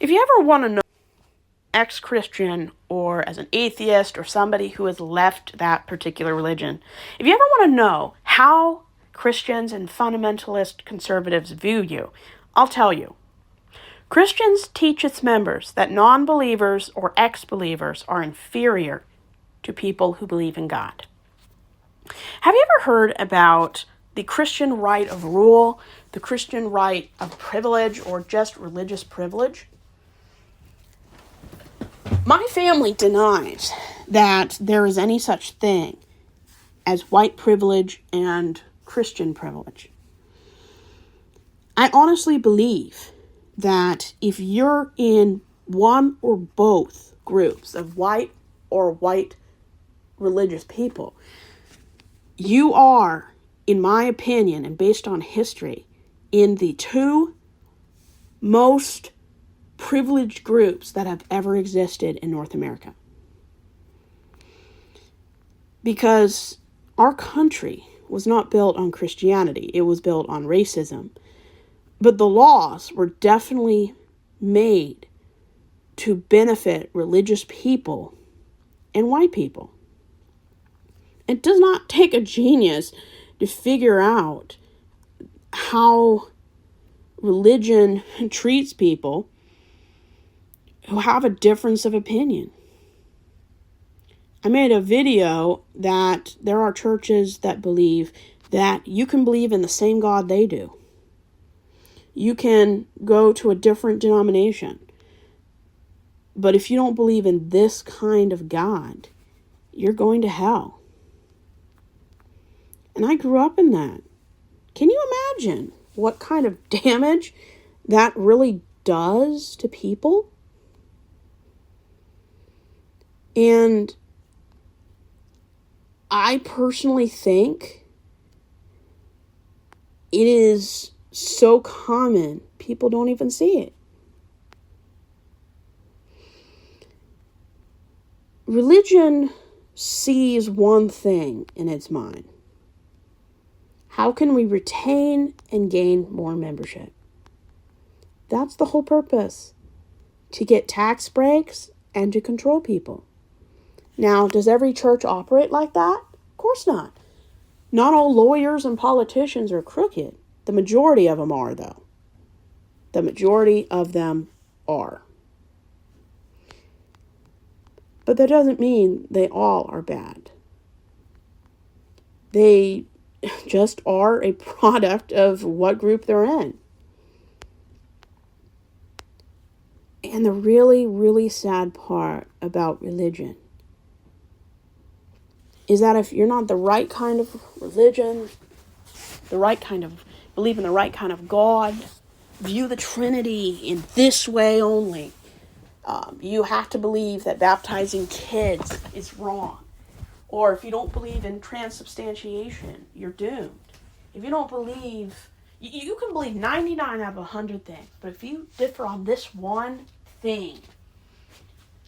If you ever want to know ex-Christian or as an atheist or somebody who has left that particular religion, if you ever want to know how Christians and fundamentalist conservatives view you, I'll tell you. Christians teach its members that non-believers or ex-believers are inferior to people who believe in God. Have you ever heard about the Christian right of rule, the Christian right of privilege, or just religious privilege? My family denies that there is any such thing as white privilege and Christian privilege. I honestly believe that if you're in one or both groups of white or white religious people, you are, in my opinion, and based on history, in the two most privileged groups that have ever existed in North America. Because our country was not built on Christianity, it was built on racism. But the laws were definitely made to benefit religious people and white people. It does not take a genius to figure out how religion treats people who have a difference of opinion. I made a video that there are churches that believe that you can believe in the same God they do. You can go to a different denomination. But if you don't believe in this kind of God, you're going to hell. And I grew up in that. Can you imagine what kind of damage that really does to people? And I personally think it is so common, people don't even see it. Religion sees one thing in its mind. How can we retain and gain more membership? That's the whole purpose. To get tax breaks and to control people. Now, does every church operate like that? Of course not. Not all lawyers and politicians are crooked. The majority of them are, though. The majority of them are. But that doesn't mean they all are bad. They just are a product of what group they're in. And the really, really sad part about religion is that if you're not the right kind of religion, believe in the right kind of God, view the Trinity in this way only, you have to believe that baptizing kids is wrong. Or if you don't believe in transubstantiation, you're doomed. If you don't believe, you can believe 99 out of 100 things, but if you differ on this one thing,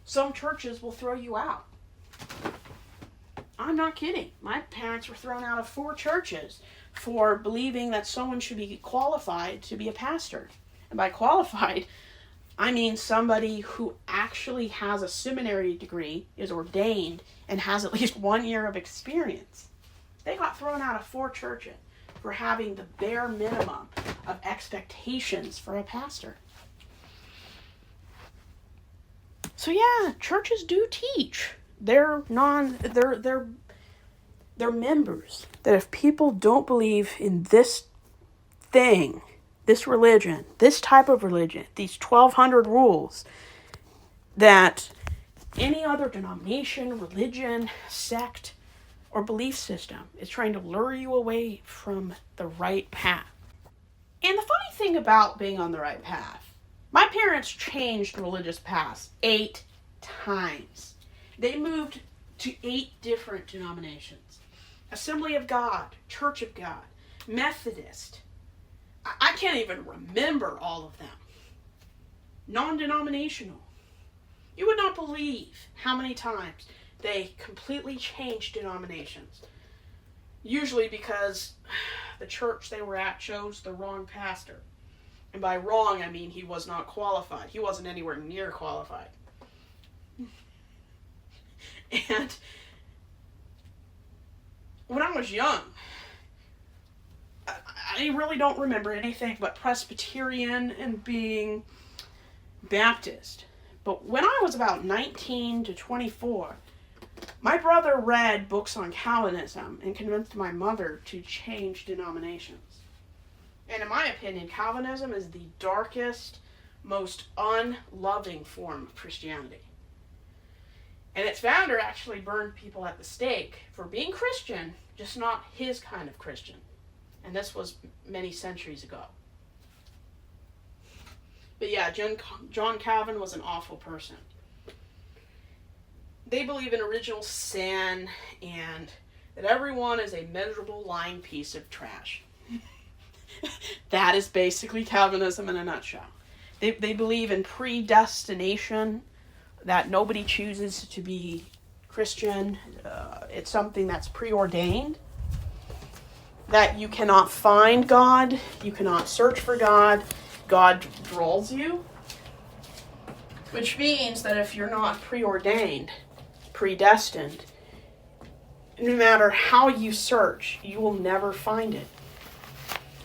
some churches will throw you out. I'm not kidding. My parents were thrown out of 4 churches for believing that someone should be qualified to be a pastor. And by qualified, I mean somebody who actually has a seminary degree, is ordained, and has at least 1 year of experience. They got thrown out of 4 churches for having the bare minimum of expectations for a pastor. So yeah, churches do teach their members that if people don't believe in this thing, this religion, this type of religion, these 1,200 rules, that any other denomination, religion, sect, or belief system is trying to lure you away from the right path. And the funny thing about being on the right path, my parents changed religious paths 8 times. They moved to 8 different denominations. Assembly of God, Church of God, Methodist. I can't even remember all of them. Non-denominational. You would not believe how many times they completely changed denominations. Usually because the church they were at chose the wrong pastor. And by wrong, I mean he was not qualified. He wasn't anywhere near qualified. And when I was young, I really don't remember anything but Presbyterian and being Baptist. But when I was about 19 to 24, my brother read books on Calvinism and convinced my mother to change denominations. And in my opinion, Calvinism is the darkest, most unloving form of Christianity. And its founder actually burned people at the stake for being Christian, just not his kind of Christian. And this was many centuries ago. But yeah, John Calvin was an awful person. They believe in original sin and that everyone is a miserable lying piece of trash. That is basically Calvinism in a nutshell. They believe in predestination, that nobody chooses to be Christian. It's something that's preordained. That you cannot find God, you cannot search for God, God draws you. Which means that if you're not preordained, predestined, no matter how you search, you will never find it.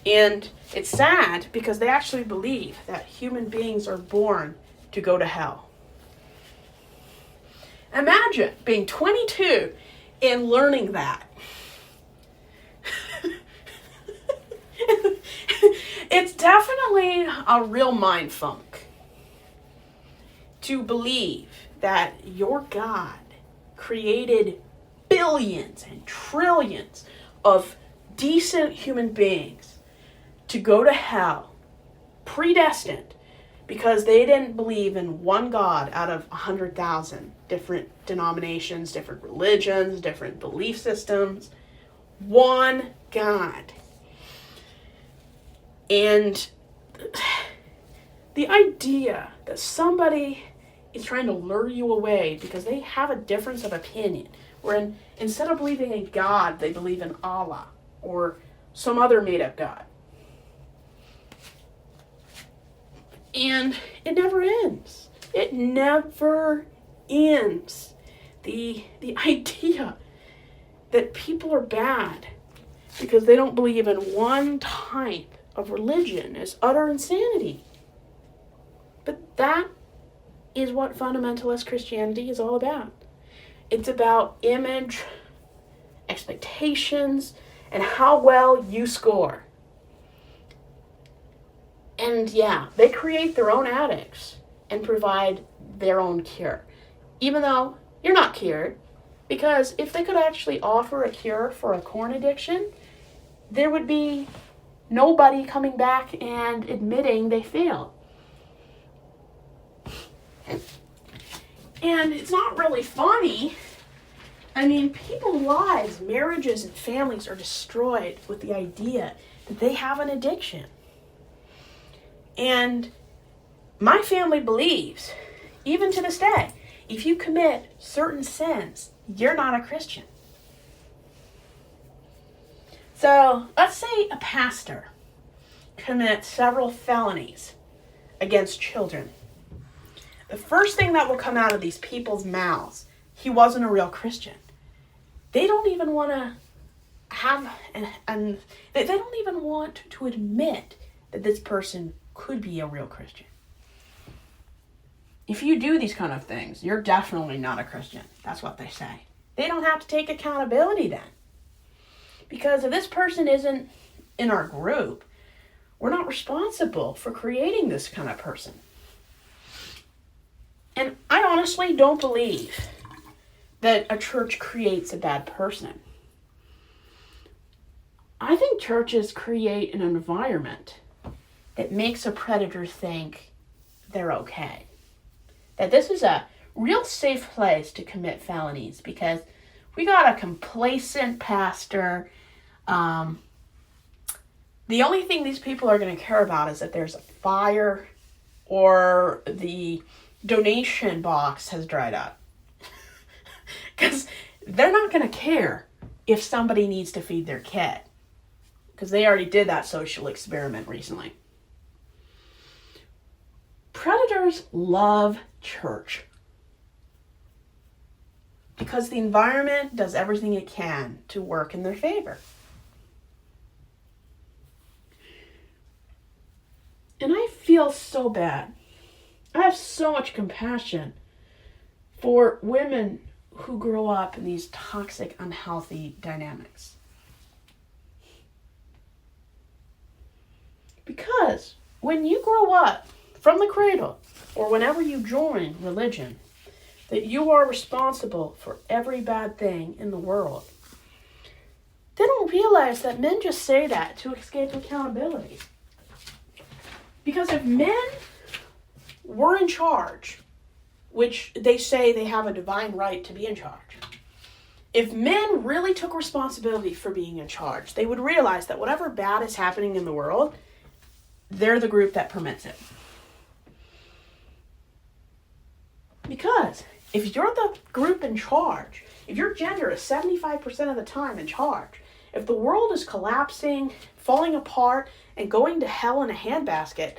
And it's sad because they actually believe that human beings are born to go to hell. Imagine being 22 and learning that. It's definitely a real mind funk to believe that your God created billions and trillions of decent human beings to go to hell, predestined, because they didn't believe in one God out of 100,000 different denominations, different religions, different belief systems. One God. And the idea that somebody is trying to lure you away because they have a difference of opinion, where instead of believing in God, they believe in Allah or some other made-up God. And it never ends. It never ends. The idea that people are bad because they don't believe in one type of religion is utter insanity. But that is what fundamentalist Christianity is all about. It's about image, expectations, and how well you score. And yeah, they create their own addicts and provide their own cure. Even though you're not cured, because if they could actually offer a cure for a corn addiction, there would be nobody coming back and admitting they failed. And it's not really funny. I mean, people's lives, marriages, and families are destroyed with the idea that they have an addiction. And my family believes, even to this day, if you commit certain sins, you're not a Christian. So, let's say a pastor commits several felonies against children. The first thing that will come out of these people's mouths, he wasn't a real Christian. They don't even want to they don't even want to admit that this person could be a real Christian. If you do these kind of things, you're definitely not a Christian. That's what they say. They don't have to take accountability then. Because if this person isn't in our group, we're not responsible for creating this kind of person. And I honestly don't believe that a church creates a bad person. I think churches create an environment that makes a predator think they're okay. That this is a real safe place to commit felonies because we got a complacent pastor. The only thing these people are going to care about is that there's a fire or the donation box has dried up. Because they're not going to care if somebody needs to feed their kid. Because they already did that social experiment recently. Predators love church because the environment does everything it can to work in their favor. And I feel so bad. I have so much compassion for women who grow up in these toxic, unhealthy dynamics. Because when you grow up from the cradle, or whenever you join religion, that you are responsible for every bad thing in the world, they don't realize that men just say that to escape accountability. Because if men were in charge, which they say they have a divine right to be in charge, if men really took responsibility for being in charge, they would realize that whatever bad is happening in the world, they're the group that permits it. Because if you're the group in charge, if your gender is 75% of the time in charge, if the world is collapsing, falling apart, and going to hell in a handbasket,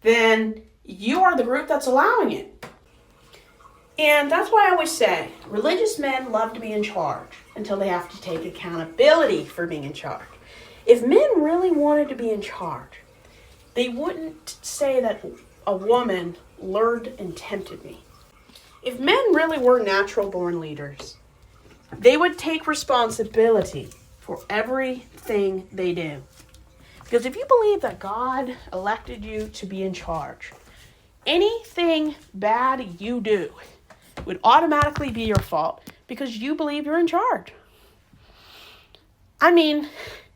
then you are the group that's allowing it. And that's why I always say, religious men love to be in charge until they have to take accountability for being in charge. If men really wanted to be in charge, they wouldn't say that a woman lured and tempted me. If men really were natural-born leaders, they would take responsibility for everything they do. Because if you believe that God elected you to be in charge, anything bad you do would automatically be your fault because you believe you're in charge. I mean,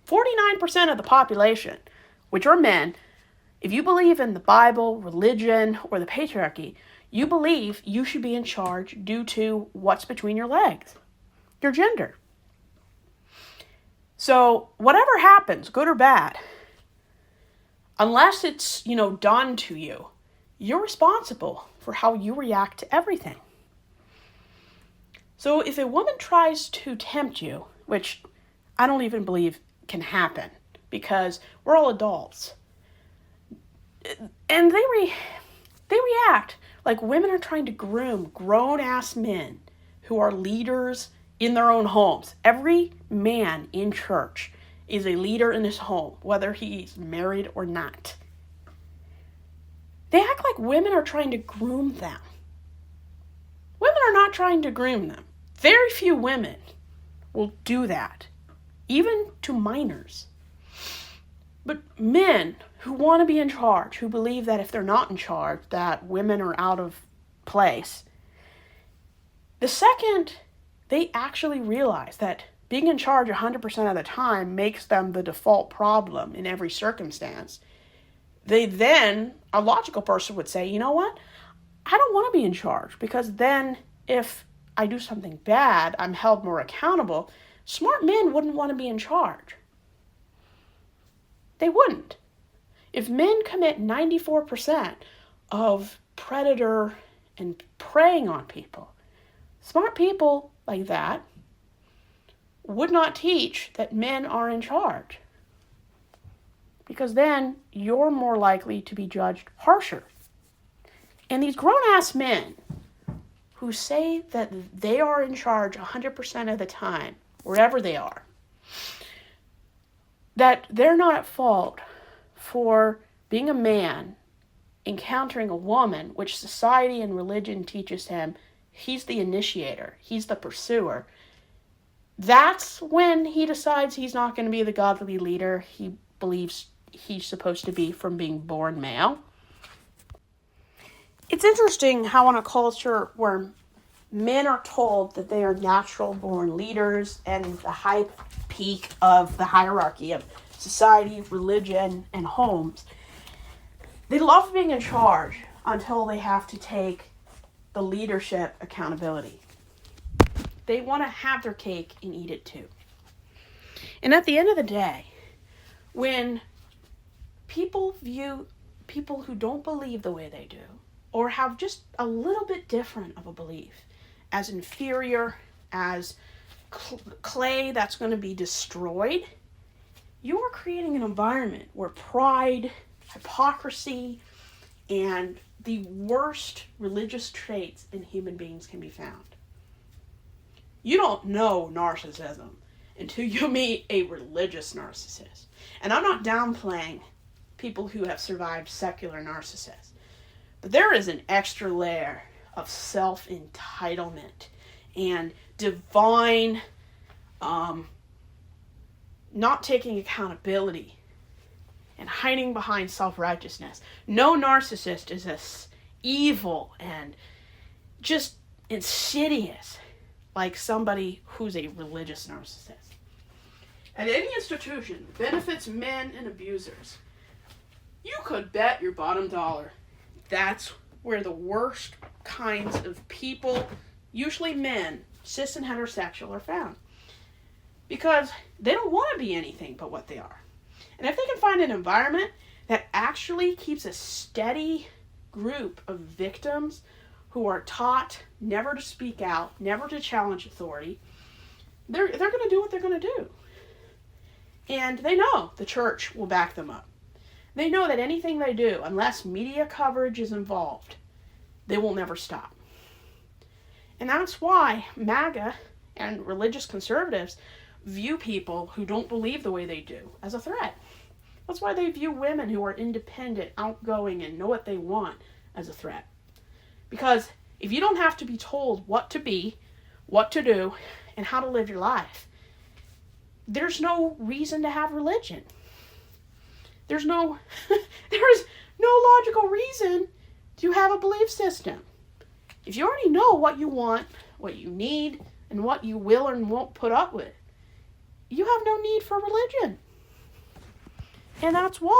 49% of the population, which are men, if you believe in the Bible, religion, or the patriarchy, you believe you should be in charge due to what's between your legs, your gender. So whatever happens, good or bad, unless it's, done to you, you're responsible for how you react to everything. So if a woman tries to tempt you, which I don't even believe can happen because we're all adults, and they react like women are trying to groom grown-ass men who are leaders in their own homes. Every man in church is a leader in his home, whether he's married or not. They act like women are trying to groom them. Women are not trying to groom them. Very few women will do that, even to minors. But men who want to be in charge, who believe that if they're not in charge, that women are out of place, the second they actually realize that being in charge 100% of the time makes them the default problem in every circumstance, they then, a logical person would say, you know what? I don't want to be in charge because then if I do something bad, I'm held more accountable. Smart men wouldn't want to be in charge. They wouldn't. If men commit 94% of predator and preying on people, smart people like that would not teach that men are in charge. Because then you're more likely to be judged harsher. And these grown-ass men who say that they are in charge 100% of the time, wherever they are, that they're not at fault for being a man encountering a woman, which society and religion teaches him he's the initiator, he's the pursuer. That's when he decides he's not going to be the godly leader he believes he's supposed to be from being born male. It's interesting how in a culture where men are told that they are natural-born leaders and the high peak of the hierarchy of society, religion, and homes, they love being in charge until they have to take the leadership accountability. They want to have their cake and eat it too. And at the end of the day, when people view people who don't believe the way they do, or have just a little bit different of a belief, as inferior, as clay that's going to be destroyed, you are creating an environment where pride, hypocrisy, and the worst religious traits in human beings can be found. You don't know narcissism until you meet a religious narcissist. And I'm not downplaying people who have survived secular narcissists. But there is an extra layer of self-entitlement and divine not taking accountability and hiding behind self-righteousness. No narcissist is as evil and just insidious like somebody who's a religious narcissist. At any institution that benefits men and abusers, you could bet your bottom dollar that's where the worst kinds of people, usually men, cis and heterosexual, are found. Because they don't want to be anything but what they are. And if they can find an environment that actually keeps a steady group of victims who are taught never to speak out, never to challenge authority, they're going to do what they're going to do. And they know the church will back them up. They know that anything they do, unless media coverage is involved, they will never stop. And that's why MAGA and religious conservatives view people who don't believe the way they do as a threat. That's why they view women who are independent, outgoing, and know what they want as a threat. Because if you don't have to be told what to be, what to do, and how to live your life, there's no reason to have religion. There is no logical reason to have a belief system. If you already know what you want, what you need, and what you will and won't put up with, you have no need for religion. And that's why